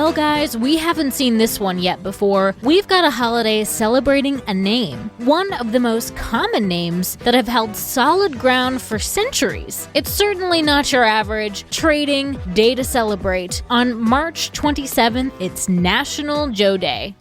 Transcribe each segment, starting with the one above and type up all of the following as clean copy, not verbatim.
Well, guys, we haven't seen this one yet before. We've got a holiday celebrating a name, one of the most common names that have held solid ground for centuries. It's certainly not your average trading day to celebrate. On March 27th, it's National Joe Day.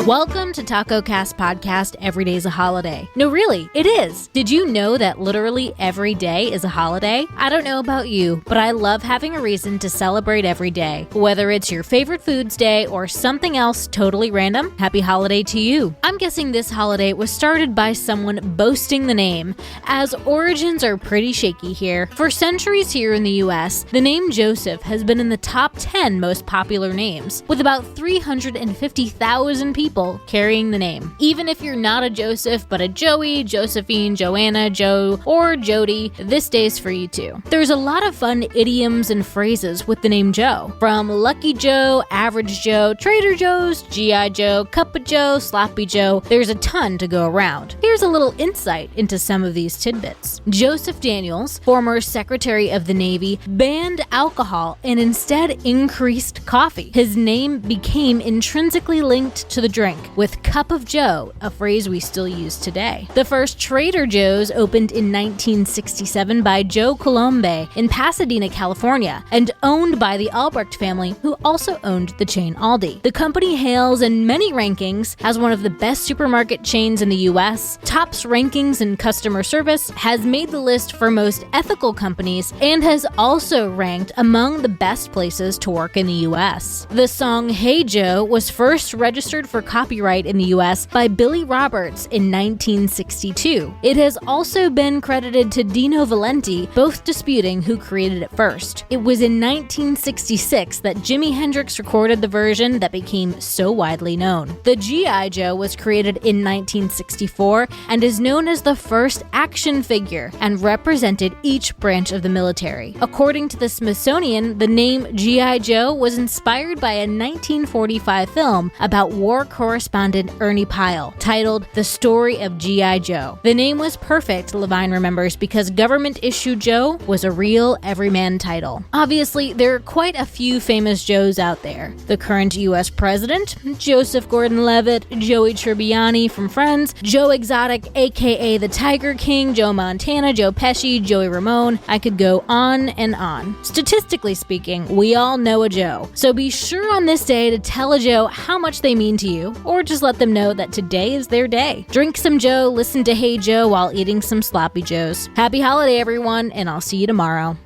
Welcome to Taco Cast Podcast, Every Day's a Holiday. No, really, it is. Did you know that literally every day is a holiday? I don't know about you, but I love having a reason to celebrate every day. Whether it's your favorite foods day or something else totally random, happy holiday to you. I'm guessing this holiday was started by someone boasting the name, as origins are pretty shaky here. For centuries here in the US, the name Joseph has been in the top 10 most popular names, with about 350,000 people carrying the name. Even if you're not a Joseph, but a Joey, Josephine, Joanna, Joe, or Jody, this day's for you too. There's a lot of fun idioms and phrases with the name Joe. From Lucky Joe, Average Joe, Trader Joe's, G.I. Joe, Cup of Joe, Sloppy Joe, there's a ton to go around. Here's a little insight into some of these tidbits. Joseph Daniels, former Secretary of the Navy, banned alcohol and instead increased coffee. His name became intrinsically linked to the drink, with Cup of Joe, a phrase we still use today. The first Trader Joe's opened in 1967 by Joe Colombe in Pasadena, California, and owned by the Albrecht family, who also owned the chain Aldi. The company hails in many rankings as one of the best supermarket chains in the US, tops rankings in customer service, has made the list for most ethical companies, and has also ranked among the best places to work in the US. The song Hey Joe was first registered for copyright in the US by Billy Roberts in 1962. It has also been credited to Dino Valenti, both disputing who created it first. It was in 1966 that Jimi Hendrix recorded the version that became so widely known. The G.I. Joe was created in 1964 and is known as the first action figure and represented each branch of the military. According to the Smithsonian, the name G.I. Joe was inspired by a 1945 film about war correspondent Ernie Pyle, titled The Story of G.I. Joe. The name was perfect, Levine remembers, because government-issued Joe was a real everyman title. Obviously, there are quite a few famous Joes out there. The current U.S. President, Joseph Gordon-Levitt, Joey Tribbiani from Friends, Joe Exotic, aka the Tiger King, Joe Montana, Joe Pesci, Joey Ramone. I could go on and on. Statistically speaking, we all know a Joe. So be sure on this day to tell a Joe how much they mean to you, or just let them know that today is their day. Drink some Joe, listen to Hey Joe while eating some Sloppy Joes. Happy holiday, everyone, and I'll see you tomorrow.